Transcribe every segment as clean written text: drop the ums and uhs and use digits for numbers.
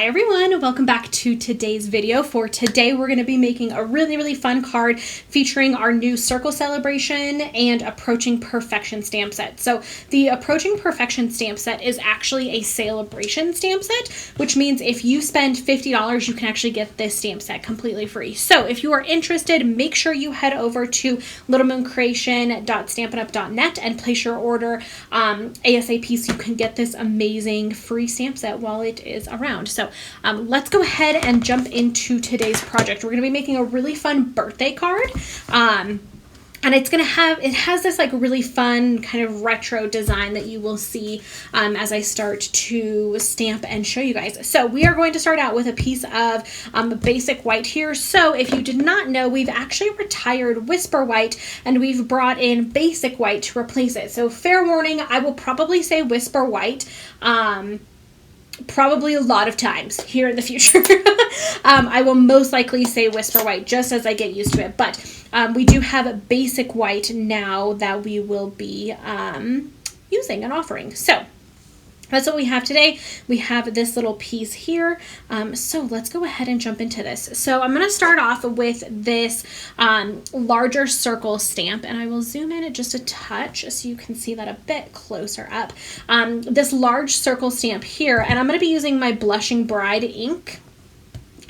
Hi everyone, welcome back to today's video. For today, we're going to be making a really fun card featuring our new Circle Celebration and Approaching Perfection stamp set. So the Approaching Perfection stamp set is actually a celebration stamp set, which means if you spend $50, you can actually get this stamp set completely free. So if you are interested, make sure you head over to littlemooncreation.stampinup.net and place your order ASAP so you can get this amazing free stamp set while it is around. So let's go ahead and jump into today's project. We're going to be making a really fun birthday card. And it has this like really fun kind of retro design that you will see as I start to stamp and show you guys. So we are going to start out with a piece of basic white here. So if you did not know, we've actually retired Whisper White and we've brought in basic white to replace it. So fair warning, I will probably say Whisper White probably a lot of times here in the future. I will most likely say Whisper White just as I get used to it, but we do have a basic white now that we will be using and offering. So that's what we have today. We have this little piece here. So let's go ahead and jump into this. So I'm going to start off with this larger circle stamp, and I will zoom in just a touch so you can see that a bit closer up. This large circle stamp here, and I'm going to be using my Blushing Bride ink.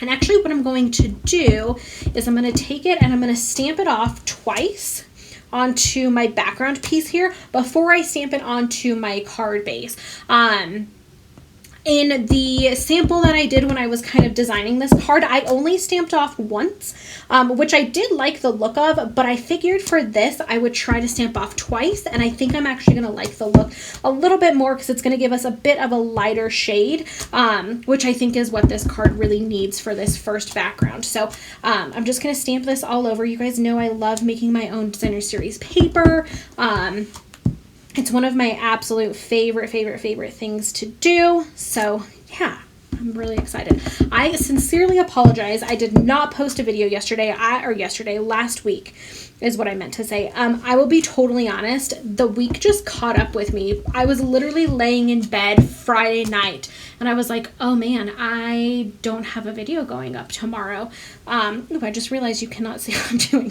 And actually what I'm going to do is I'm going to take it and I'm going to stamp it off twice onto my background piece here before I stamp it onto my card base. In the sample that I did when I was kind of designing this card, I only stamped off once, which I did like the look of, but I figured for this I would try to stamp off twice, and I think I'm actually going to like the look a little bit more because it's going to give us a bit of a lighter shade, which I think is what this card really needs for this first background. So I'm just going to stamp this all over. You guys know I love making my own designer series paper. It's one of my absolute favorite things to do. So yeah, I'm really excited. I sincerely apologize. I did not post a video last week is what I meant to say. I will be totally honest. The week just caught up with me. I was literally laying in bed Friday night and I was like, oh man, I don't have a video going up tomorrow. I just realized you cannot see what I'm doing.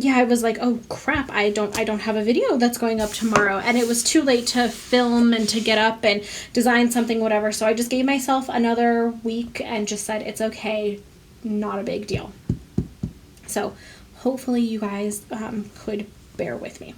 Yeah, I was like, oh crap, I don't have a video that's going up tomorrow, and it was too late to film and to get up and design something, whatever. So I just gave myself another week and just said it's okay, not a big deal. So hopefully you guys could bear with me.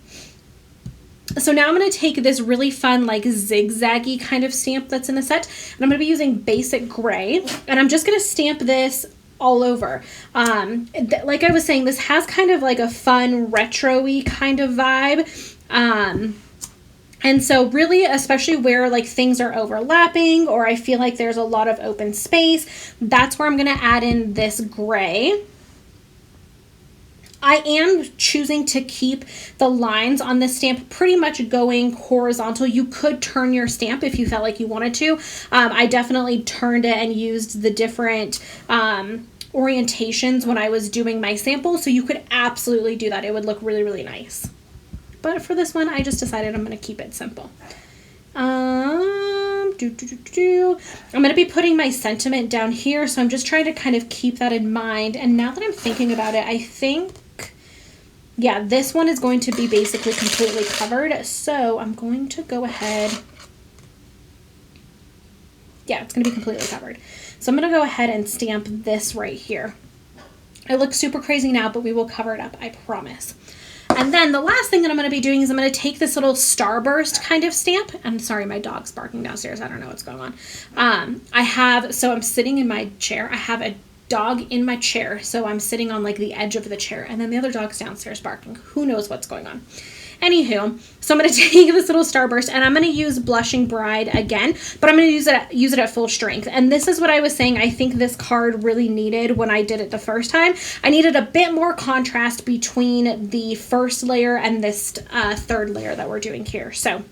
So now I'm going to take this really fun like zigzaggy kind of stamp that's in the set, and I'm going to be using basic gray, and I'm just going to stamp this all over. Like I was saying, this has kind of like a fun retro-y kind of vibe. And so really, especially where like things are overlapping or I feel like there's a lot of open space, that's where I'm going to add in this gray. I am choosing to keep the lines on this stamp pretty much going horizontal. You could turn your stamp if you felt like you wanted to. I definitely turned it and used the different orientations when I was doing my sample, so you could absolutely do that. It would look really nice. But for this one, I just decided I'm going to keep it simple. I'm going to be putting my sentiment down here, so I'm just trying to kind of keep that in mind. And now that I'm thinking about it, I think, yeah, this one is going to be basically completely covered. So I'm going to go ahead. Yeah, it's going to be completely covered. So I'm going to go ahead and stamp this right here. It looks super crazy now, but we will cover it up, I promise. And then the last thing that I'm going to be doing is I'm going to take this little starburst kind of stamp. I'm sorry, my dog's barking downstairs. I don't know what's going on. So I'm sitting in my chair. I have a dog in my chair, so I'm sitting on like the edge of the chair, and then the other dog's downstairs barking. Who knows what's going on? Anywho, so I'm going to take this little starburst and I'm going to use Blushing Bride again, but I'm going to use it at full strength. And this is what I was saying I think this card really needed when I did it the first time. I needed a bit more contrast between the first layer and this third layer that we're doing here. So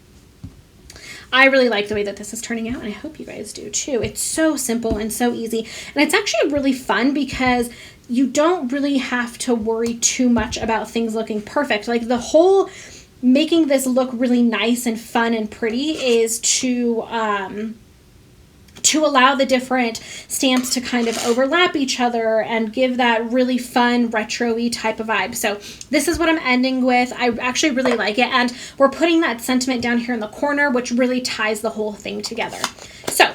I really like the way that this is turning out, and I hope you guys do too. It's so simple and so easy, and it's actually really fun because you don't really have to worry too much about things looking perfect. Like the whole making this look really nice and fun and pretty is to to allow the different stamps to kind of overlap each other and give that really fun retro-y type of vibe. So this is what I'm ending with. I actually really like it, and we're putting that sentiment down here in the corner, which really ties the whole thing together. So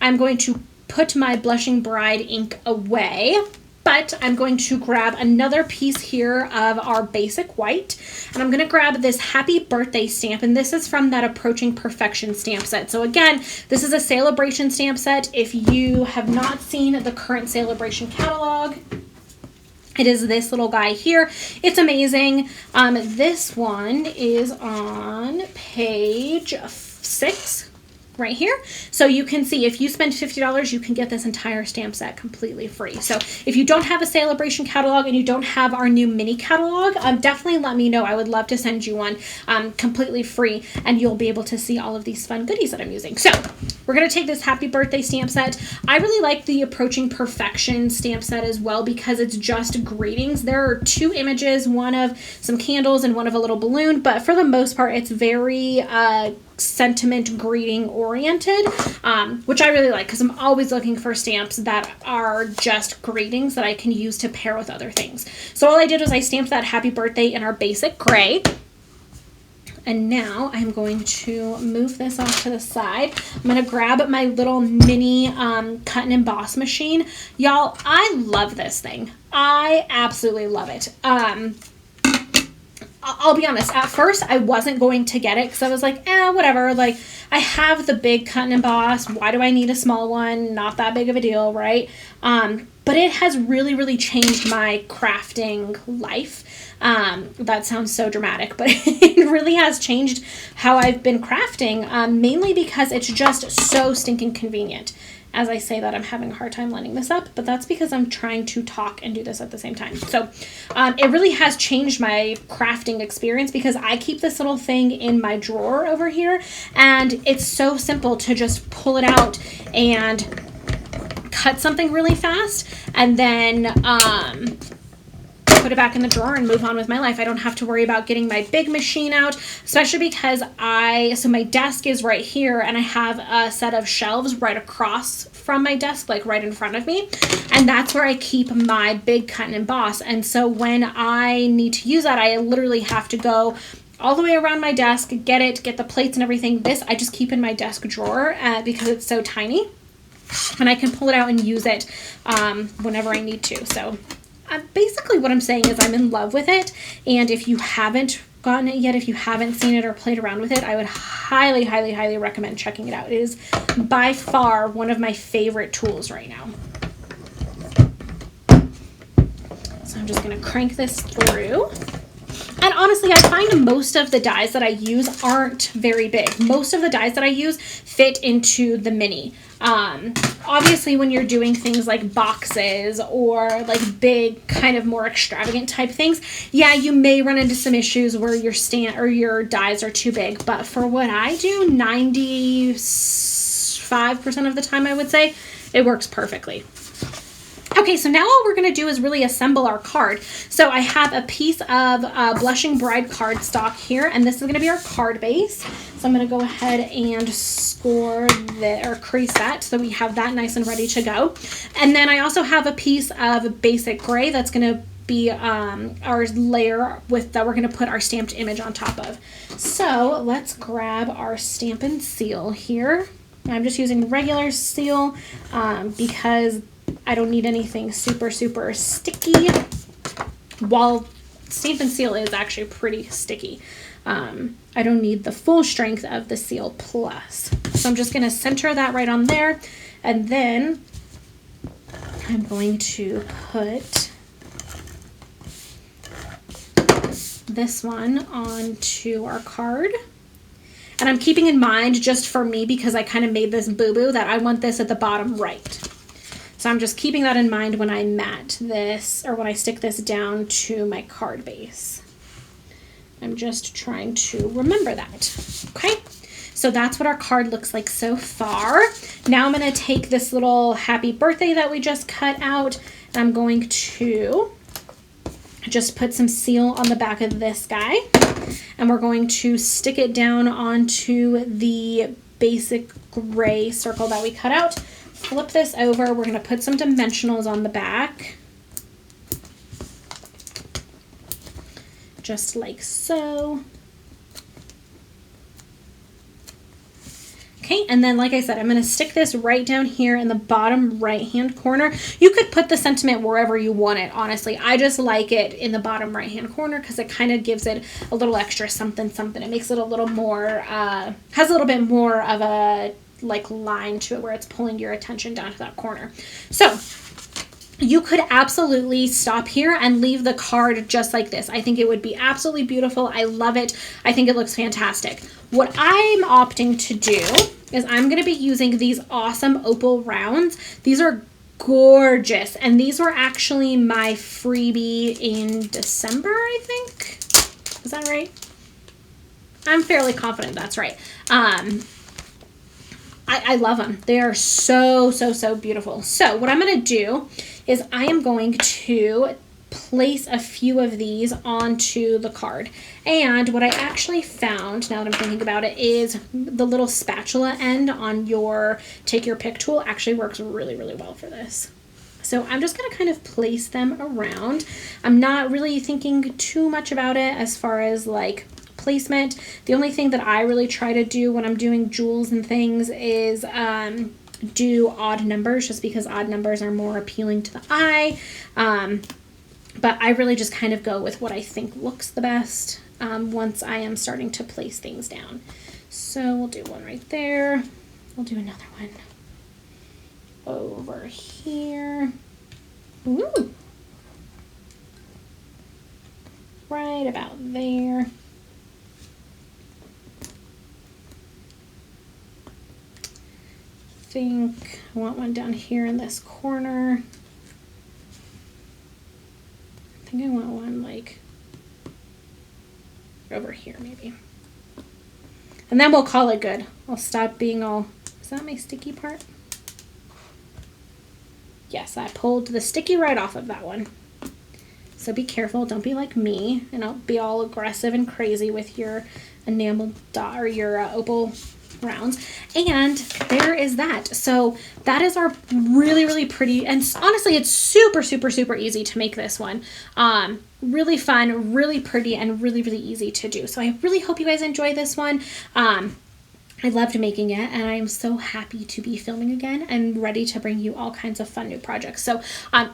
I'm going to put my Blushing Bride ink away, but I'm going to grab another piece here of our basic white, and I'm going to grab this Happy Birthday stamp, and this is from that Approaching Perfection stamp set. So again, this is a Celebration stamp set. If you have not seen the current Celebration catalog, it is this little guy here. It's amazing. This one is on page 6. Right here. So you can see if you spend $50, you can get this entire stamp set completely free. So if you don't have a Celebration catalog and you don't have our new mini catalog, definitely let me know. I would love to send you one completely free, and you'll be able to see all of these fun goodies that I'm using. So we're going to take this Happy Birthday stamp set. I really like the Approaching Perfection stamp set as well because it's just greetings. There are 2 images, one of some candles and one of a little balloon, but for the most part, it's very sentiment greeting oriented, which I really like because I'm always looking for stamps that are just greetings that I can use to pair with other things. So all I did was I stamped that Happy Birthday in our basic gray. And now I'm going to move this off to the side. I'm going to grab my little mini cut and emboss machine. Y'all, I love this thing. I absolutely love it. I'll be honest, at first I wasn't going to get it because I was like, whatever. Like, I have the big cut and emboss. Why do I need a small one? Not that big of a deal, right? But it has really, really changed my crafting life. That sounds so dramatic, but it really has changed how I've been crafting, mainly because it's just so stinking convenient. As I say that, I'm having a hard time lining this up, but that's because I'm trying to talk and do this at the same time. So it really has changed my crafting experience because I keep this little thing in my drawer over here, and it's so simple to just pull it out and cut something really fast and then put it back in the drawer and move on with my life. I don't have to worry about getting my big machine out, especially because so my desk is right here and I have a set of shelves right across from my desk, like right in front of me. And that's where I keep my big cut and emboss. And so when I need to use that, I literally have to go all the way around my desk, get the plates and everything. This I just keep in my desk drawer because it's so tiny and I can pull it out and use it whenever I need to. So basically what I'm saying is I'm in love with it, and if you haven't gotten it yet, if you haven't seen it or played around with it, I would highly, highly, highly recommend checking it out. It is by far one of my favorite tools right now. So I'm just going to crank this through. And honestly, I find most of the dies that I use aren't very big. Most of the dies that I use fit into the mini. Obviously, when you're doing things like boxes or like big, kind of more extravagant type things, yeah, you may run into some issues where your dies are too big. But for what I do, 95% of the time, I would say, it works perfectly. Okay, so now all we're going to do is really assemble our card. So I have a piece of Blushing Bride cardstock here, and this is going to be our card base. So I'm going to go ahead and crease that so we have that nice and ready to go. And then I also have a piece of basic gray that's going to be our layer that we're going to put our stamped image on top of. So let's grab our Stampin' seal here. I'm just using regular seal because I don't need anything super, super sticky. While Stampin' Seal is actually pretty sticky, I don't need the full strength of the Seal Plus. So I'm just going to center that right on there. And then I'm going to put this one onto our card. And I'm keeping in mind, just for me, because I kind of made this boo-boo, that I want this at the bottom right. So I'm just keeping that in mind when I mat this, or when I stick this down to my card base. I'm just trying to remember that. Okay, so that's what our card looks like so far. Now I'm going to take this little happy birthday that we just cut out, and I'm going to just put some seal on the back of this guy, and we're going to stick it down onto the basic gray circle that we cut out. Flip this over. We're going to put some dimensionals on the back. Just like so. Okay, and then like I said, I'm going to stick this right down here in the bottom right-hand corner. You could put the sentiment wherever you want it, honestly. I just like it in the bottom right-hand corner because it kind of gives it a little extra something, something. It makes it a little more, has a little bit more of a like line to it where it's pulling your attention down to that corner. So you could absolutely stop here and leave the card just like this. I think it would be absolutely beautiful. I love it. I think it looks fantastic. What I'm opting to do is I'm going to be using these awesome Opal Rounds. These are gorgeous, and these were actually my freebie in December, I think. Is that right? I'm fairly confident that's right. I love them. They are so, so, so beautiful. So what I'm going to do is I am going to place a few of these onto the card. And what I actually found, now that I'm thinking about it, is the little spatula end on your Take Your Pick tool actually works really, really well for this. So I'm just going to kind of place them around. I'm not really thinking too much about it as far as like placement. The only thing that I really try to do when I'm doing jewels and things is do odd numbers, just because odd numbers are more appealing to the eye. But I really just kind of go with what I think looks the best once I am starting to place things down. So we'll do one right there. We'll do another one over here. Ooh. Right about there. I think I want one down here in this corner. I think I want one like over here maybe. And then we'll call it good. I'll stop being all, is that my sticky part? Yes, I pulled the sticky right off of that one. So be careful, don't be like me and don't be all aggressive and crazy with your enamel dot or your Opal Rounds. And there is that. So that is our really, really pretty, and honestly it's super, super, super easy to make this one. Really fun, really pretty, and really, really easy to do. So I really hope you guys enjoy this one. I loved making it, and I'm so happy to be filming again and ready to bring you all kinds of fun new projects. So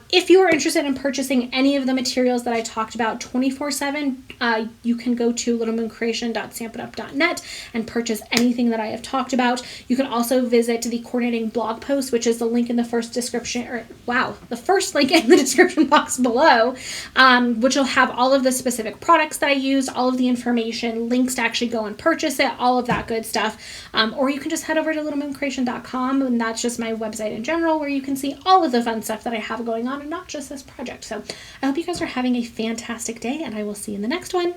if you are interested in purchasing any of the materials that I talked about 24/7, you can go to littlemooncreation.stampinup.net and purchase anything that I have talked about. You can also visit the coordinating blog post, which is the link in the first description, or wow, the first link in the description box below, which will have all of the specific products that I used, all of the information, links to actually go and purchase it, all of that good stuff. Or you can just head over to littlemooncreation.com, and that's just my website in general, where you can see all of the fun stuff that I have going on and not just this project. So I hope you guys are having a fantastic day, and I will see you in the next one.